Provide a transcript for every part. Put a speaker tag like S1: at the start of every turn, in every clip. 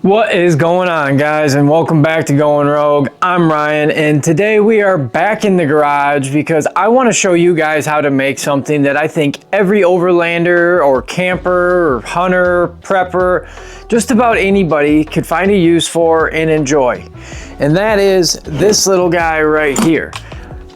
S1: What is going on, guys, and welcome back to Going Rogue. I'm Ryan, and today we are back in the garage because I want to show you guys how to make something that I think every overlander or camper or hunter, prepper, just about anybody could find a use for and enjoy. And that is this little guy right here.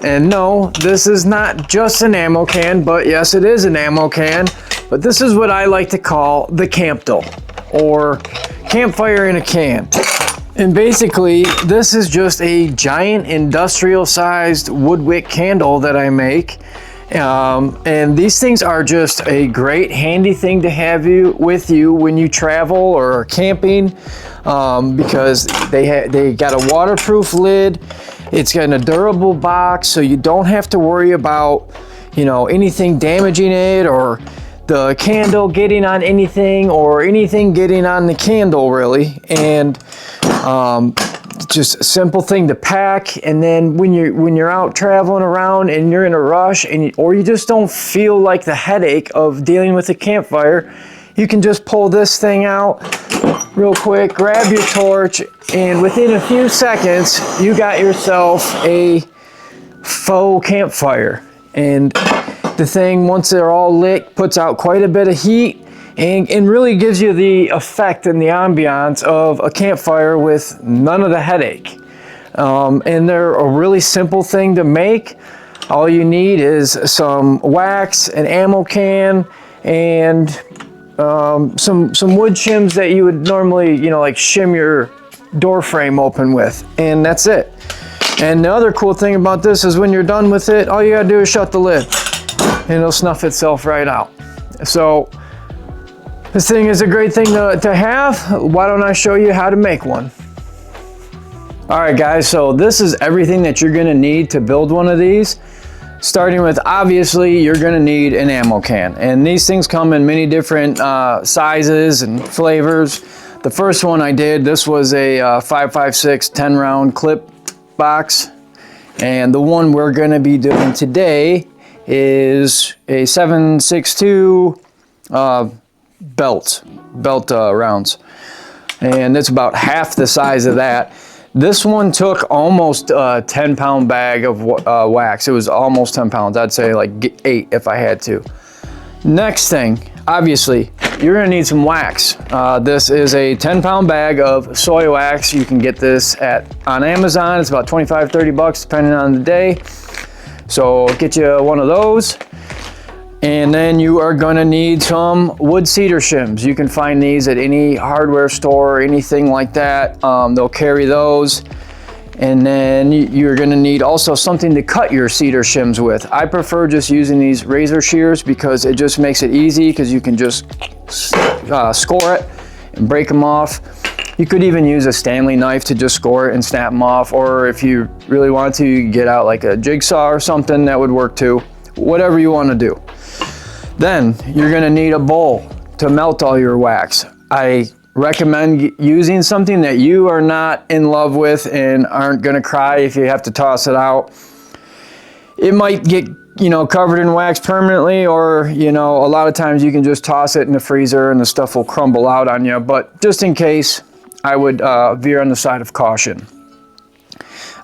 S1: And no, this is not just an ammo can, but yes, it is an ammo can. But this is what I like to call the Campdle, or Campfire in a can. And basically, this is just a giant industrial sized wood wick candle that I make. And these things are just a great handy thing to have with you when you travel or are camping, because they got a waterproof lid. It's got a durable box, so you don't have to worry about, anything damaging it, or the candle getting on anything, or anything getting on the candle, really. And just a simple thing to pack. And then when you're out traveling around and you're in a rush, or you just don't feel like the headache of dealing with a campfire, you can just pull this thing out real quick, grab your torch, and within a few seconds you got yourself a faux campfire. And the thing, once they're all lit, puts out quite a bit of heat and really gives you the effect and the ambiance of a campfire with none of the headache. And they're a really simple thing to make. All you need is some wax, an ammo can, and some wood shims that you would normally, like shim your door frame open with, and that's it. And the other cool thing about this is when you're done with it, all you gotta do is shut the lid and it'll snuff itself right out. So this thing is a great thing to have. Why don't I show you how to make one? All right, guys, so this is everything that you're gonna need to build one of these. Starting with, obviously, you're gonna need an ammo can. And these things come in many different sizes and flavors. The first one I did, this was a 5.56 10 round clip box. And the one we're gonna be doing today is a 7.62 belt rounds. And it's about half the size of that. This one took almost a 10-pound bag of wax. It was almost 10 pounds. I'd say like 8 if I had to. Next thing, obviously, you're gonna need some wax. This is a 10-pound bag of soy wax. You can get this on Amazon. It's about 25, 30 bucks depending on the day. So get you one of those. And then you are gonna need some wood cedar shims. You can find these at any hardware store or anything like that. They'll carry those. And then you're gonna need also something to cut your cedar shims with. I prefer just using these razor shears because it just makes it easy, because you can just score it and break them off. You could even use a Stanley knife to just score it and snap them off. Or if you really want to, you can get out like a jigsaw or something, that would work too. Whatever you wanna do. Then you're gonna need a bowl to melt all your wax. I recommend using something that you are not in love with and aren't gonna cry if you have to toss it out. It might get, covered in wax permanently, or, a lot of times you can just toss it in the freezer and the stuff will crumble out on you. But just in case, I would veer on the side of caution.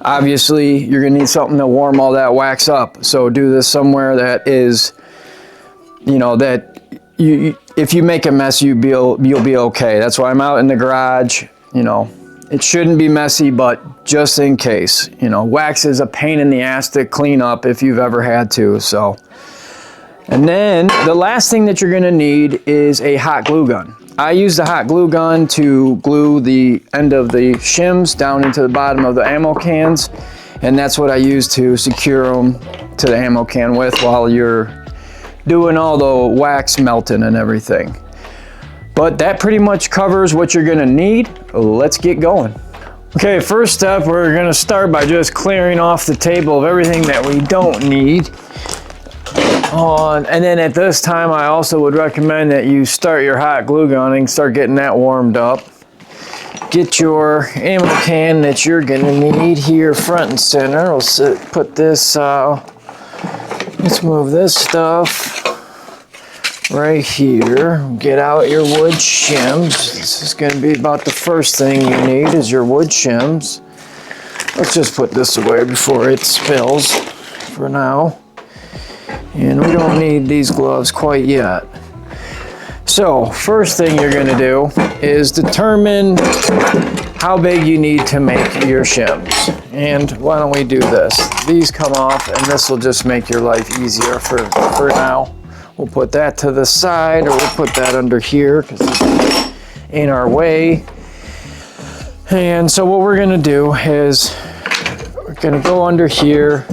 S1: Obviously, you're gonna need something to warm all that wax up. So do this somewhere that is, if you make a mess, you'll be okay. That's why I'm out in the garage. It shouldn't be messy, but just in case. Wax is a pain in the ass to clean up if you've ever had to. So, and then the last thing that you're gonna need is a hot glue gun. I use the hot glue gun to glue the end of the shims down into the bottom of the ammo cans, and that's what I use to secure them to the ammo can with while you're doing all the wax melting and everything. But that pretty much covers what you're gonna need. Let's get going. Okay, first step, we're gonna start by just clearing off the table of everything that we don't need. And then at this time, I also would recommend that you start your hot glue gun and start getting that warmed up. Get your ammo can that you're gonna need here front and center. We'll put this, let's move this stuff right here. Get out your wood shims. This is going to be about the first thing you need is your wood shims. Let's just put this away before it spills for now. And we don't need these gloves quite yet. So first thing you're going to do is determine how big you need to make your shims. And why don't we do this? These come off and this will just make your life easier for now. We'll put that to the side, or we'll put that under here because it's in our way. And so what we're going to do is we're going to go under here.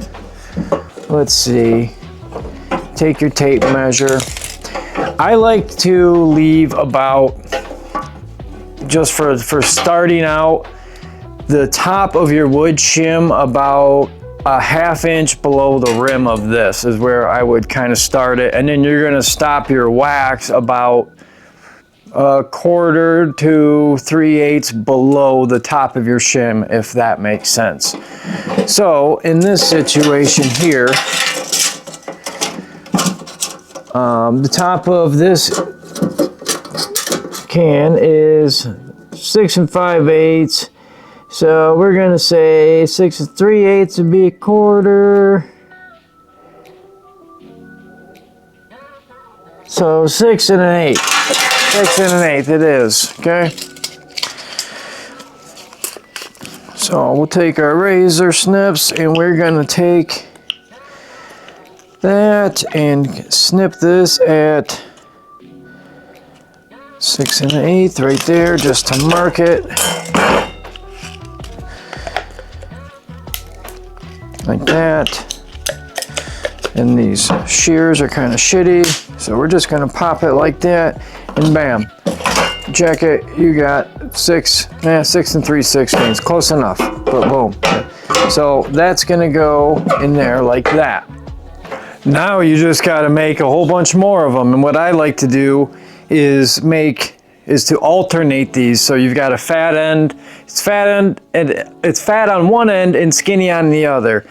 S1: Let's see. Take your tape measure. I like to leave about, just for starting out, the top of your wood shim about a ½ inch below the rim of this is where I would kind of start it. And then you're going to stop your wax about 1/4 to 3/8 below the top of your shim, if that makes sense. So in this situation here, the top of this can is 6 5/8. So we're gonna say 6 3/8 would be 1/4. So 6 1/8. 6 1/8 it is, okay? So we'll take our razor snips and we're gonna take that and snip this at 6 1/8 right there, just to mark it. Like that. And these shears are kind of shitty, so we're just gonna pop it like that, and bam. Check it, you got 6 3/16, close enough, but boom. So that's gonna go in there like that. Now you just gotta make a whole bunch more of them, and what I like to do is to alternate these. So you've got a fat end, it's fat on one end and skinny on the other.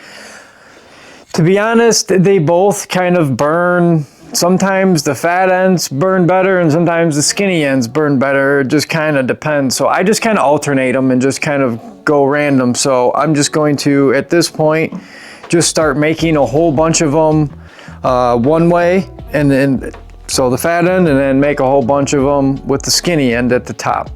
S1: To be honest, they both kind of burn. Sometimes the fat ends burn better and sometimes the skinny ends burn better. It just kind of depends. So I just kind of alternate them and just kind of go random. So I'm just going to, at this point, just start making a whole bunch of them one way, and then so the fat end, and then make a whole bunch of them with the skinny end at the top.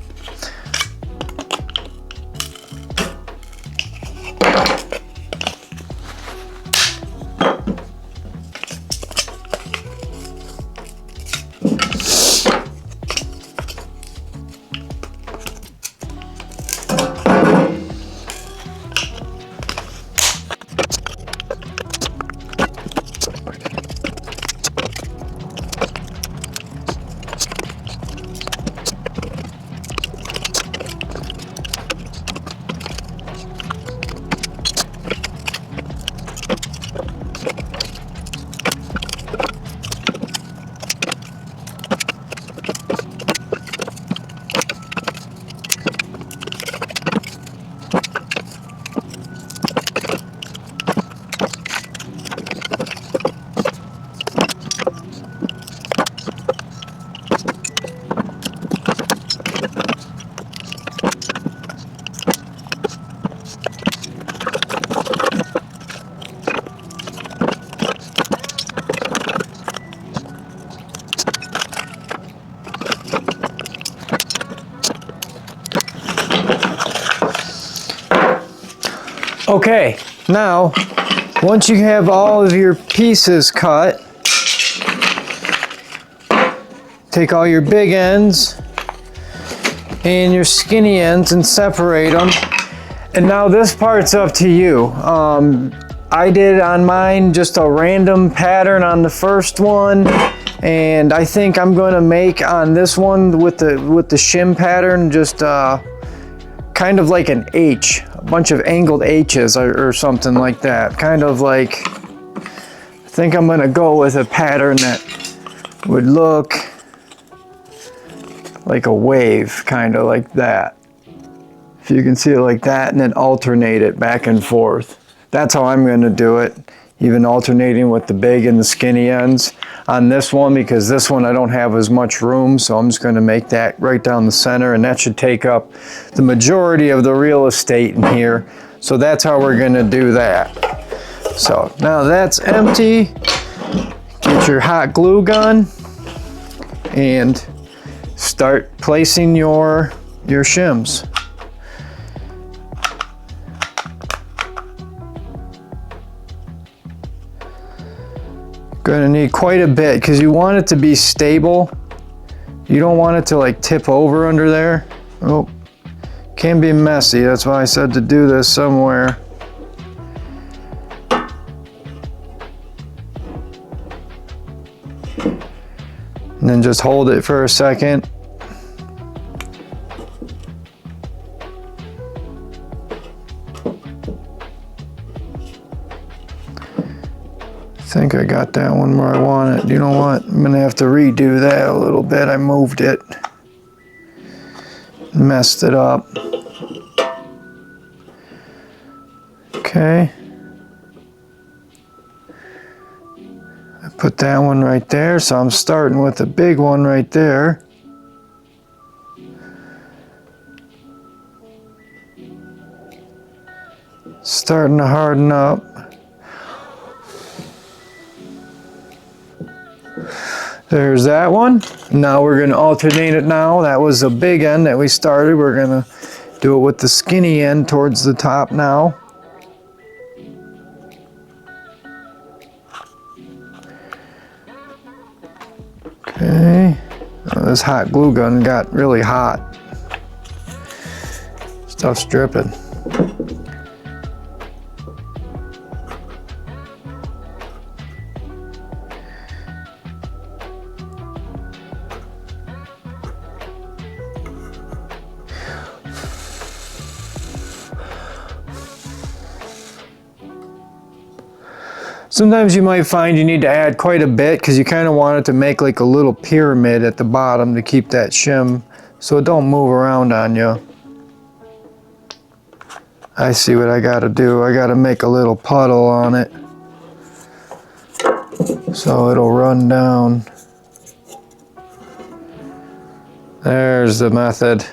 S1: Okay, now once you have all of your pieces cut, take all your big ends and your skinny ends and separate them. And now this part's up to you. I did on mine just a random pattern on the first one, and I think I'm going to make on this one with the shim pattern just kind of like an H, a bunch of angled H's or something like that. Kind of like, I think I'm gonna go with a pattern that would look like a wave, kind of like that. If you can see it like that, and then alternate it back and forth. That's how I'm gonna do it. even alternating with the big and the skinny ends on this one, because this one I don't have as much room, so I'm just going to make that right down the center, and that should take up the majority of the real estate in here. So that's how we're going to do that. So now that's empty. Get your hot glue gun and start placing your shims. Going to need quite a bit because you want it to be stable. You don't want it to like tip over under there. Oh, can be messy. That's why I said to do this somewhere. And then just hold it for a second. I think I got that one where I want it. You know what? I'm gonna have to redo that a little bit. I moved it. Messed it up. Okay. I put that one right there, so I'm starting with the big one right there. Starting to harden up. There's that one. Now we're going to alternate it now. That was a big end that we started. We're going to do it with the skinny end towards the top now. Okay. Oh, this hot glue gun got really hot. Stuff's dripping. Sometimes you might find you need to add quite a bit because you kind of want it to make like a little pyramid at the bottom to keep that shim so it don't move around on you. I see what I got to do. I got to make a little puddle on it so it'll run down. There's the method.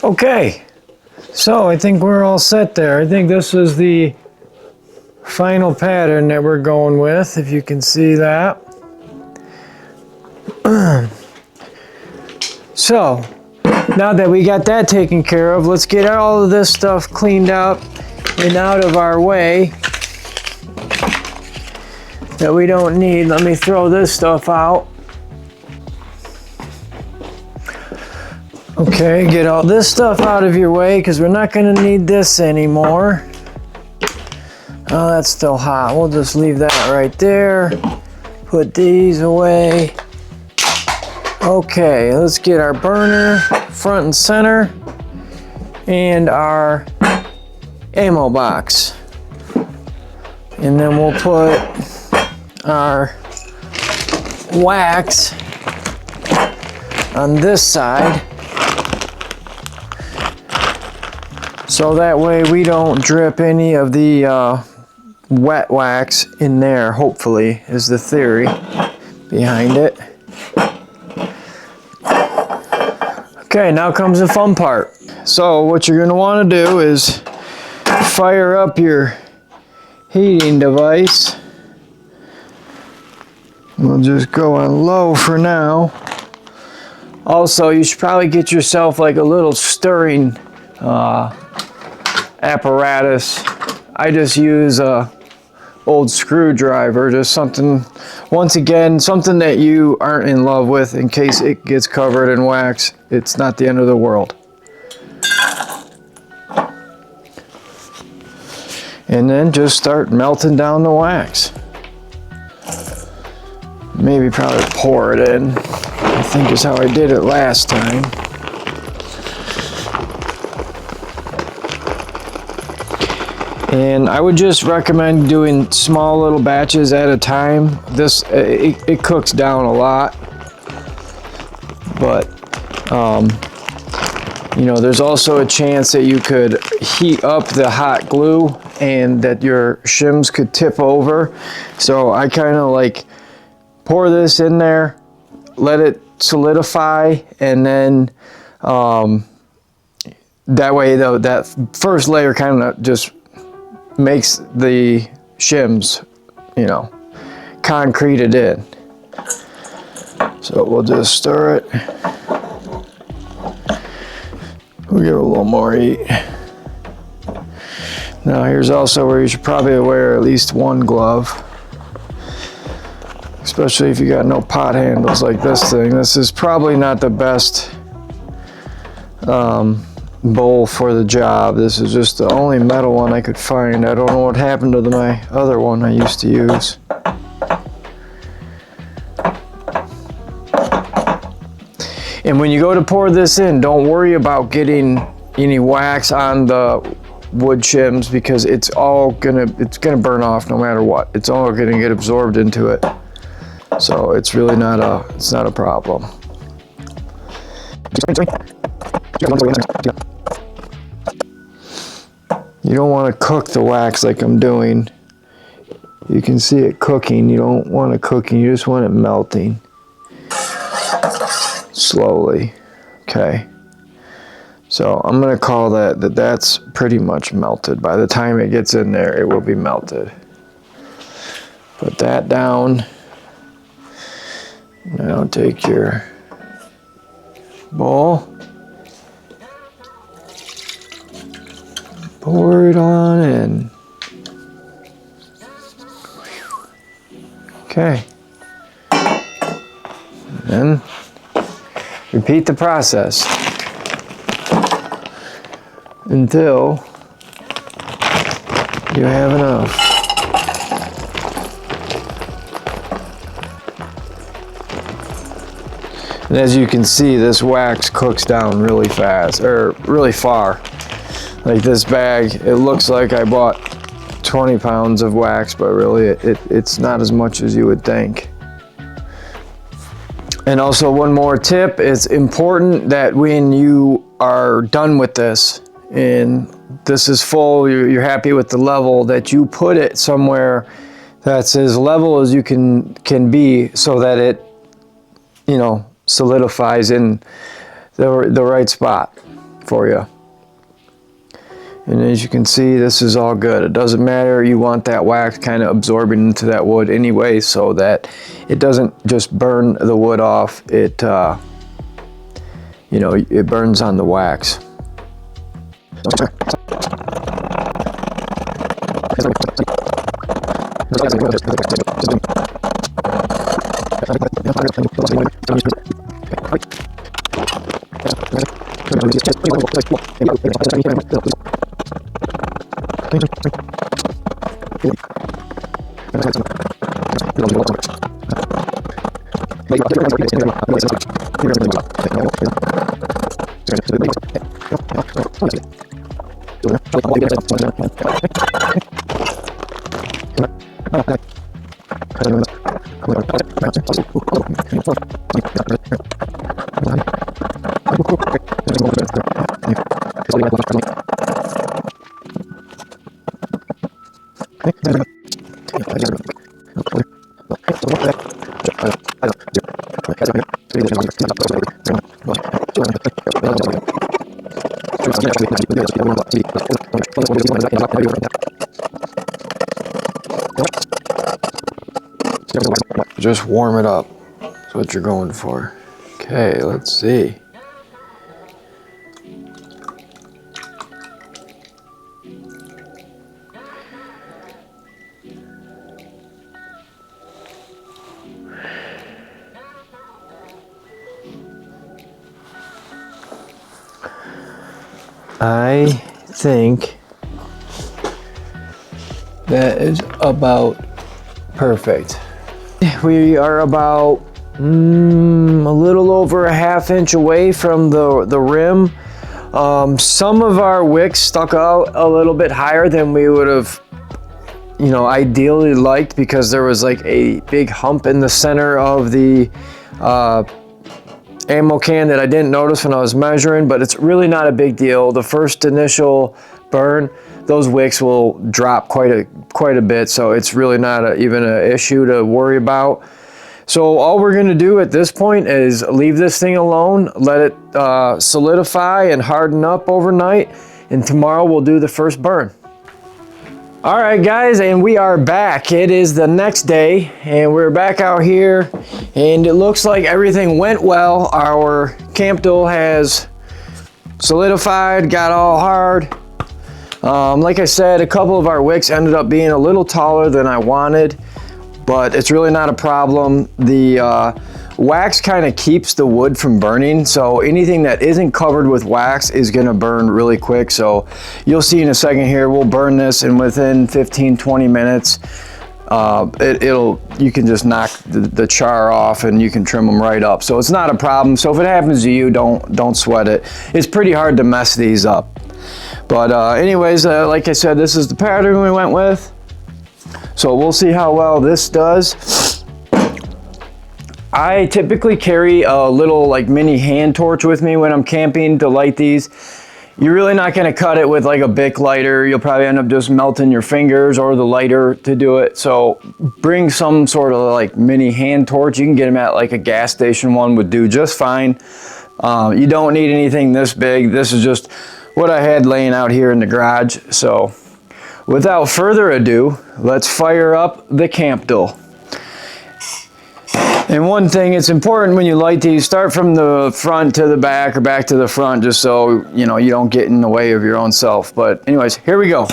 S1: Okay, so I think we're all set there. I think this was the final pattern that we're going with, if you can see that. So, now that we got that taken care of, let's get all of this stuff cleaned up and out of our way that we don't need. Let me throw this stuff out. Okay, get all this stuff out of your way because we're not going to need this anymore. Oh, that's still hot. We'll just leave that right there. Put these away. Okay, let's get our burner front and center and our ammo box. And then we'll put our wax on this side. So that way we don't drip any of the wet wax in there, hopefully, is the theory behind it. Okay, now comes the fun part. So what you're going to want to do is fire up your heating device. We'll just go on low for now. Also, you should probably get yourself like a little stirring apparatus. I just use a old screwdriver, just something, once again, something that you aren't in love with in case it gets covered in wax. It's not the end of the world. And then just start melting down the wax. Maybe probably pour it in, I think is how I did it last time. And I would just recommend doing small little batches at a time. This, it cooks down a lot, but you know, there's also a chance that you could heat up the hot glue and that your shims could tip over. So I kind of like pour this in there, let it solidify, and then that way though, that first layer kind of just makes the shims, you know, concreted in. So we'll just stir it. We'll give it a little more heat. Now here's also where you should probably wear at least one glove, especially if you got no pot handles like this thing. This is probably not the best bowl for the job. This is just the only metal one I could find. I don't know what happened to my other one I used to use. And when you go to pour this in, don't worry about getting any wax on the wood shims because it's gonna burn off no matter what. It's all gonna get absorbed into it. So it's really not a problem. You don't want to cook the wax like I'm doing. You can see it cooking. You don't want it cooking, you just want it melting. Slowly. Okay. So I'm going to call that's pretty much melted. By the time it gets in there, it will be melted. Put that down. Now take your bowl. Pour it on in. Okay. And then repeat the process until you have enough. And as you can see, this wax cooks down really fast, or really far. Like this bag, it looks like I bought 20 pounds of wax, but really it's not as much as you would think. And also one more tip, it's important that when you are done with this and this is full, you're happy with the level, that you put it somewhere that's as level as you can be so that it, you know, solidifies in the right spot for you. And as you can see, this is all good. It doesn't matter, you want that wax kind of absorbing into that wood anyway, so that it doesn't just burn the wood off. It, you know, it burns on the wax. Just warm it up. That's what you're going for. Okay, let's see. I think that is about perfect. We are about a little over a ½ inch away from the rim. Some of our wicks stuck out a little bit higher than we would have, you know, ideally liked, because there was like a big hump in the center of the ammo can that I didn't notice when I was measuring, but it's really not a big deal. The first initial burn, those wicks will drop quite a bit, so it's really not even an issue to worry about. So all we're going to do at this point is leave this thing alone, let it solidify and harden up overnight, and tomorrow we'll do the first burn. All right, guys, and we are back. It is the next day, and we're back out here, and it looks like everything went well. Our Campdle has solidified, got all hard. Like I said, a couple of our wicks ended up being a little taller than I wanted, but it's really not a problem. The wax kind of keeps the wood from burning, so anything that isn't covered with wax is gonna burn really quick. So you'll see in a second here, we'll burn this, and within 15-20 minutes, you can just knock the char off and you can trim them right up. So it's not a problem. So if it happens to you, don't sweat it. It's pretty hard to mess these up. But anyways, like I said, this is the pattern we went with. So we'll see how well this does. I typically carry a little like mini hand torch with me when I'm camping to light these. You're really not going to cut it with like a Bic lighter. You'll probably end up just melting your fingers or the lighter to do it. So bring some sort of like mini hand torch. You can get them at like a gas station. One would do just fine. You don't need anything this big. This is just what I had laying out here in the garage. So without further ado, let's fire up the Campdle. And one thing, it's important when you light these, start from the front to the back or back to the front, just so you know you don't get in the way of your own self. But anyways, here we go.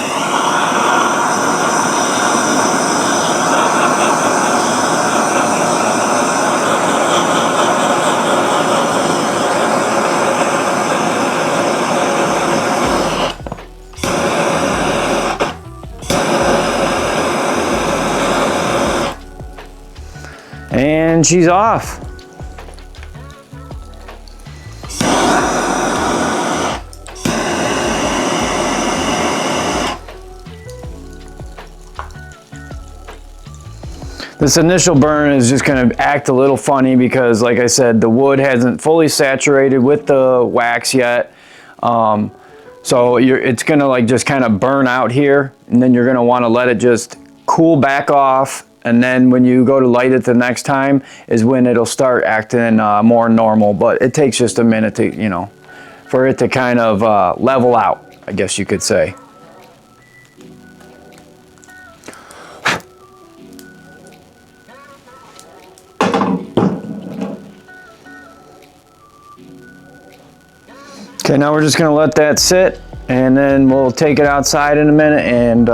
S1: And she's off. This initial burn is just going to act a little funny because, like I said, the wood hasn't fully saturated with the wax yet. So it's going to like just kind of burn out here, and then you're going to want to let it just cool back off. And then when you go to light it the next time is when it'll start acting more normal. But it takes just a minute to, you know, for it to kind of level out, I guess you could say. Okay, now we're just gonna let that sit, and then we'll take it outside in a minute. And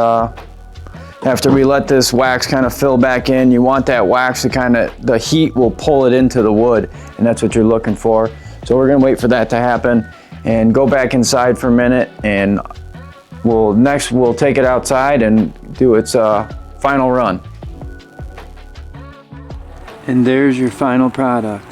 S1: after we let this wax kind of fill back in, you want that wax to kind of, the heat will pull it into the wood, and that's what you're looking for. So we're gonna wait for that to happen and go back inside for a minute, and we'll take it outside and do its final run. And there's your final product.